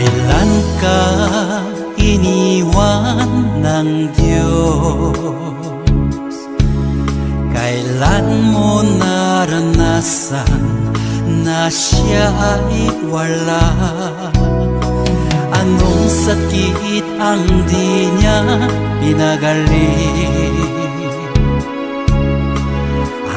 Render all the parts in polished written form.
Kailan ka iniwan ng Diyos? Kailan mo naranasan na siya ay wala? Anong sakit ang di niya pinagaling?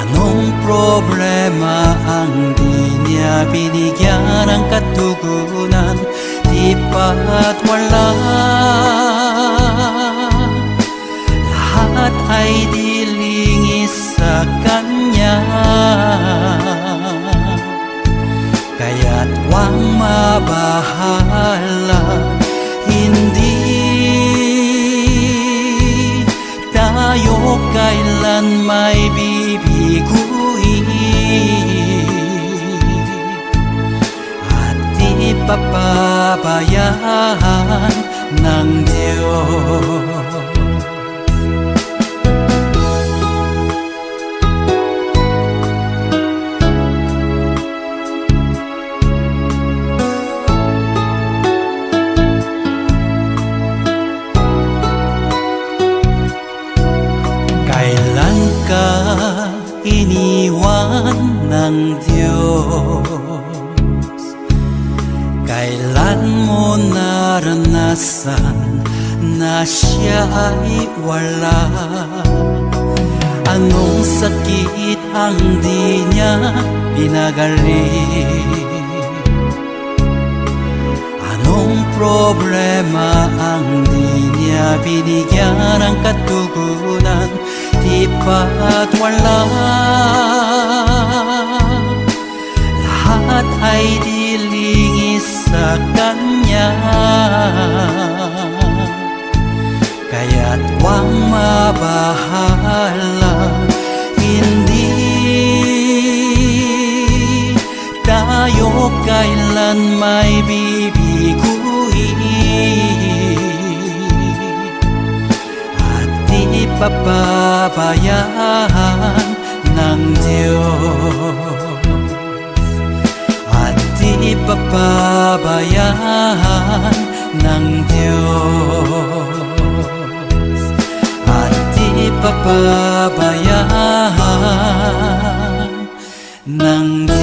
Anong problema ang di niya binigyan ng katugunan? Di ba't wala? Lahat ay dilingis sa Kanya, kaya't huwag mabahala. Hindi tayo kailan may bibiguin at di papabayaan ng Diyos. Kailan ka iniwan ng Diyos? Kailan mo naranasan na siya ay wala? Anong sakit ang di niya pinagaling? Anong problema ang di niya binigyan ng katugunan? Di ba't wala? Lahat ay dilingis sa Kanya, kaya't huwag mabahala. Hindi tayo kailan may bibiguin at di papabayaan ng Diyos, at di papabayaan ng Diyos, at di papabayaan ng Diyos.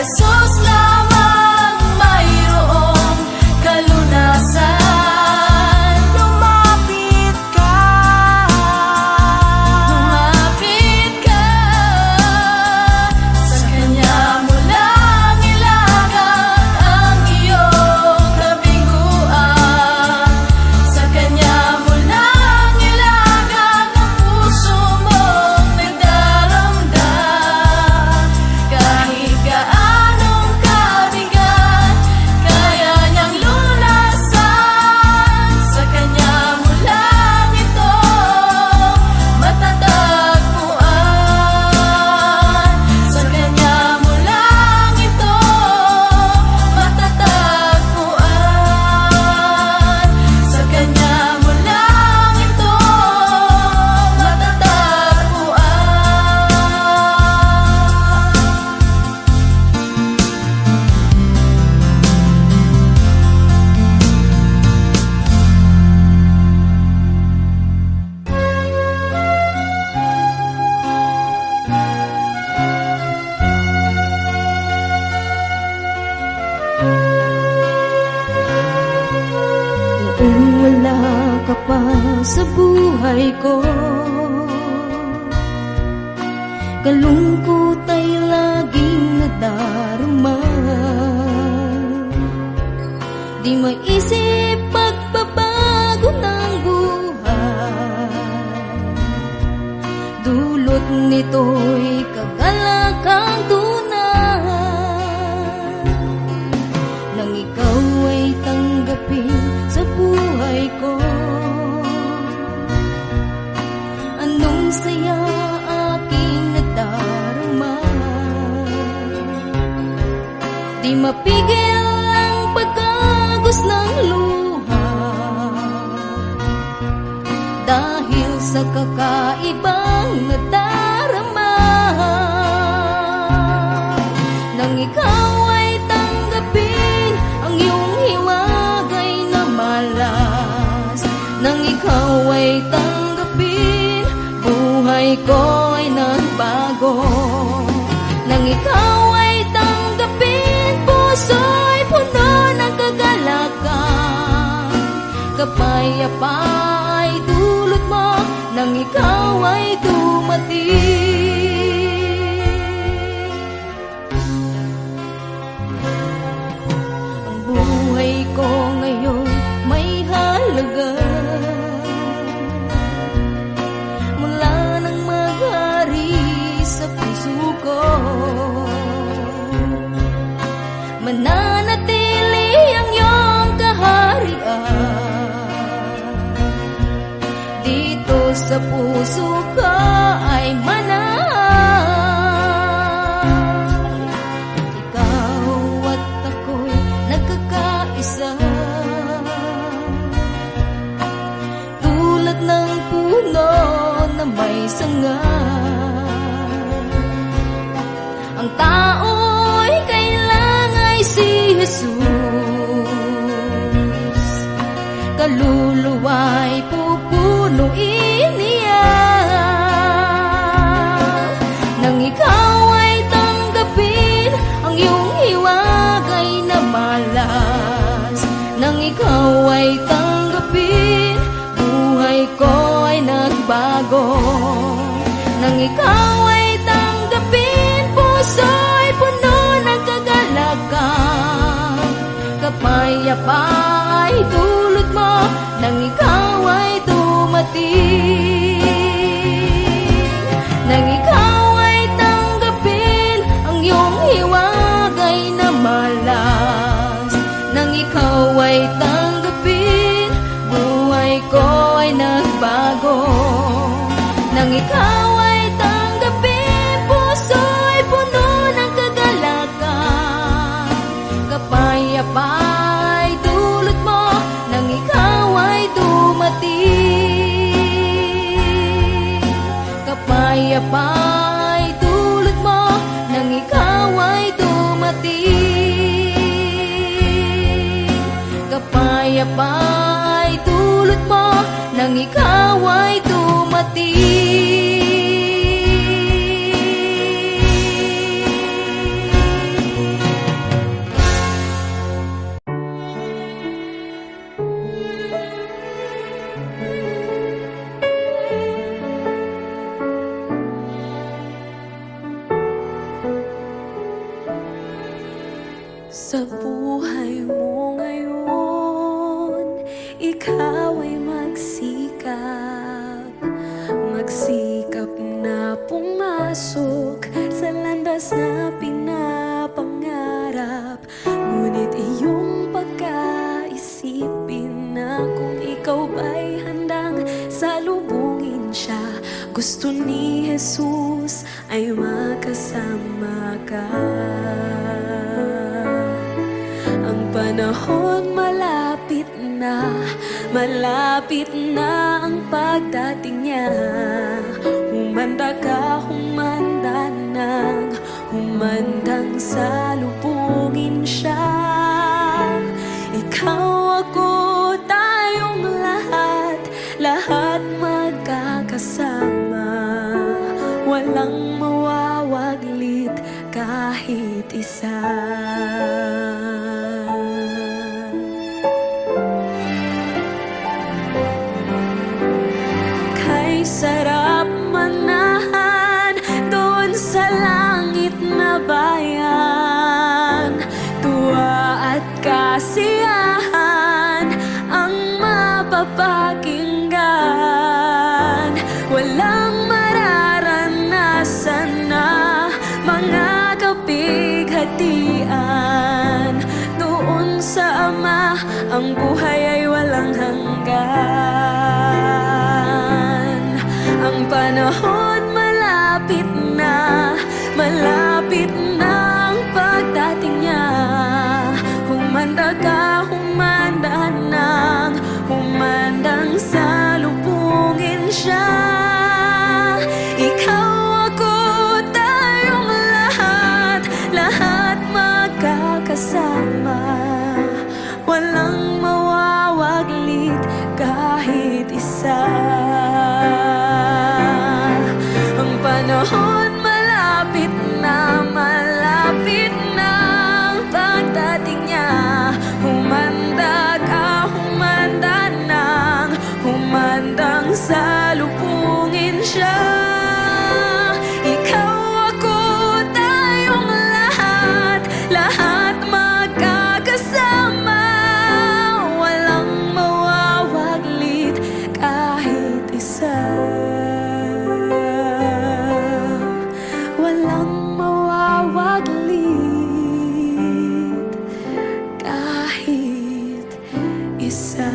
Jesus lamang mayroong kalunasan. Lumapit ka sa Kanya mo lang ilagang ang iyong kabiguan. Sa Kanya mo lang ilagang ang puso mong nagdaramdam. Kahit gaanong kabigat, kaya niyang lunasan. Sa Kanya mo lang ito matatagpuan. Sa Kanya mo lang ito matatagpuan. Sa Kanya mo lang ito matatagpuan. Noong wala ka pa sa buhay ko, kalungkot ay laging nadarama. Di maisip pagbabago ng buhay, dulot nito'y kagalakang tunay. Nang ikaw ay tanggapin sa buhay ko, anong saya aking nadarama. Di mapigil ang pagkagos ng luha, dahil sa kakaibang nadarama. Nang ikaw ay tanggapin ang iyong hiwagay na malas, nang ikaw ay tanggapin, buhay ko ay nagbago. Nang ikaw ay tanggapin, puso'y puno ng kagalakan. Kapayapa ay dulot mo nang ikaw ay dumating. Ang buhay ko ngayon may halaga, mula nang maghari sa puso ko. Mananatili ang iyong kaharian, dito sa puso ko ay manahan. Ikaw at ako'y nagkakaisa, tulad ng puno na may sanga. Ang tao'y kailang ay si Jesus, kaluluwa'y pupunuin niya. Nang ikaw ay tanggapin ang iyong hiwagay na malas, nang ikaw ay tanggapin, buhay ko ay nagbago. Nang ikaw ay tanggapin, puso'y puno ng kagalakan. Kapayapa ay dulot mo nang ikaw ay dumating. Nang ikaw ay tanggapin ang iyong hiwagay na malas, nang ikaw ay tanggapin, buhay ko ay nagbago. Nang ikaw ay tanggapin, puso'y puno ng kagalakan. Kapayapa ay dulot mo nang ikaw ay dumating. Kapayapa ay dulot mo nang ikaw ay dumating. Kapayapa ay dulot mo nang ikaw ay dumating. Sa buhay mo ngayon, ikaw ay magsikap. Magsikap na pumasok sa landas na pinapangarap. Ngunit iyong pagkaisipin na kung ikaw ba'y handang salubungin siya. Gusto ni Jesus ay makasama ka. Ang panahon malapit na ang pagdating niya. Humanda ka, humanda nang humandang salubungin siya. Ikaw, ako, tayong lahat magkakasama. Walang mawawaglit kahit isa. Kay sarap manahan doon sa langit na bayan. Tuwa at kasiyahan ang mapapakinggan. Walang mararanasan na mga kapighatian. Doon sa Ama, ang buhay ay walang hanggan. Ang panahon malapit na ang pagdating niya. Humanda ka, humanda nang humandang salubungin siya. Ikaw, ako, tayong lahat magkakasama. Walang mawawaglit kahit isa. Ang panahon malapit na ang pagdating niya. Humanda ka, humanda nang humandang salubungin siya. Ikaw, ako, tayong lahat magkakasama. Walang mawawaglit kahit isa. Walang mawawaglit kahit isa.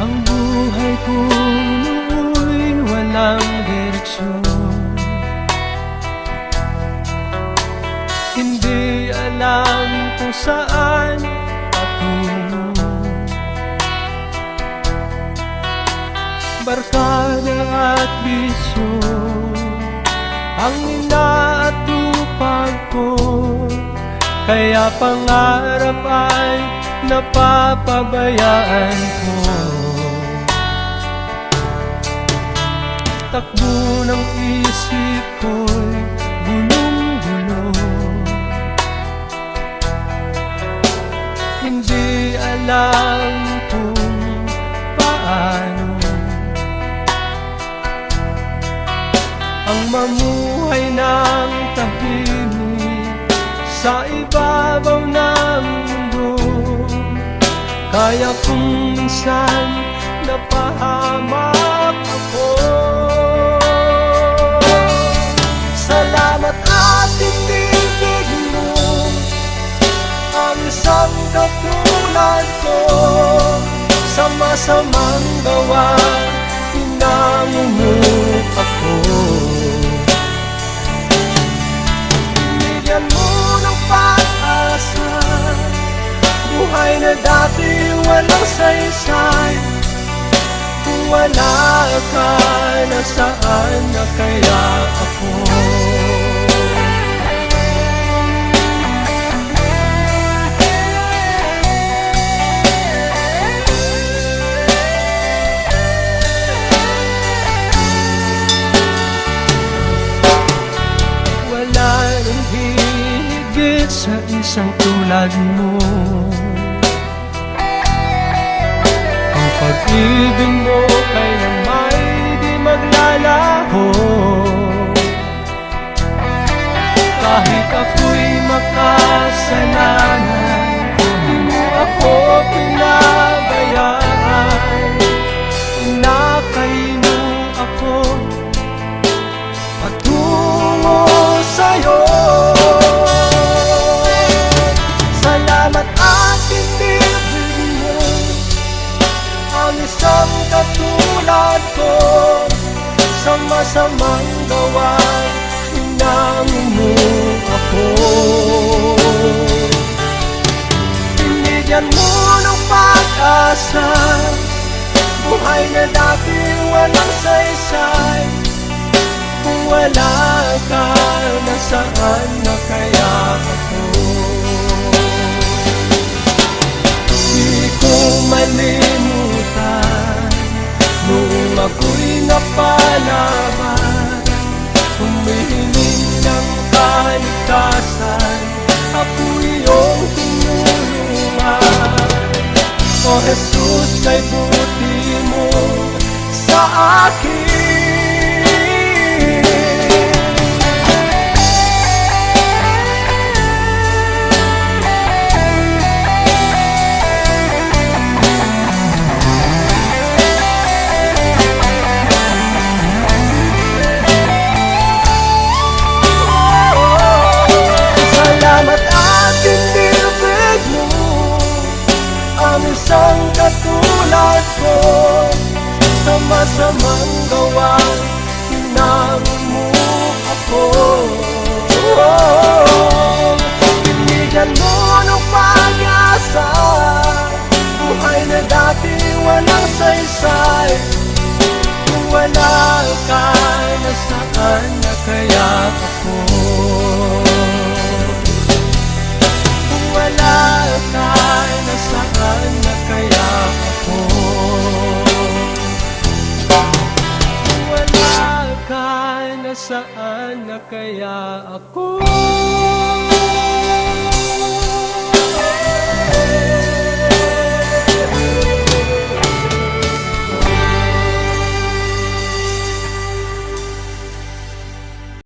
Ang buhay ko nooy walang direksyon. Hindi alam kung saan patungo. Barkada at bisyo ang inaatupag ko. Kaya pangarap ay napapabayaan ko. Takbo ng isip ko'y gulong-gulo. Hindi alam kung paano ang mamuhay ng tahimik sa ibabaw ng mundo. Kaya kung minsan napahamak ako. Salamat at tinibig mo ang isang katulad ko. Sa masamang gawa, pinangunguk ako. Binigyan mo ng pag-asa, buhay na dati walang saysay. Kung wala ka, nasaan na kaya ako? Wala nang hihigit sa isang tulad mo. Ang pag-ibig mo kailan may di maglalaho. Kahit ako'y makasalanan, di mo ako pinabayaan. Inakay mo ako patungo sa'yo. Salamat at tinibig mo ang isang katulad ko. Sa masamang gawa, inangin mo ako. Binigyan mo ng pag-asa, buhay na dati walang saysay. Kung wala ka, nasaan na kaya ako? Di ko malimutan noong ako'y napalaban, humihiling ng kaligtasan, ako iyong tinulungan. O Jesus, kay buti mo sa akin. Isang katulad ko, sa masamang gawa, hinangin mo ako. Binigyan mo ng pag-asa, buhay na dati walang saysay. Kung wala ka, nasaan na kaya ako? Kung wala ka, nasaan na kaya ako? Kung wala ka, nasaan na kaya ako?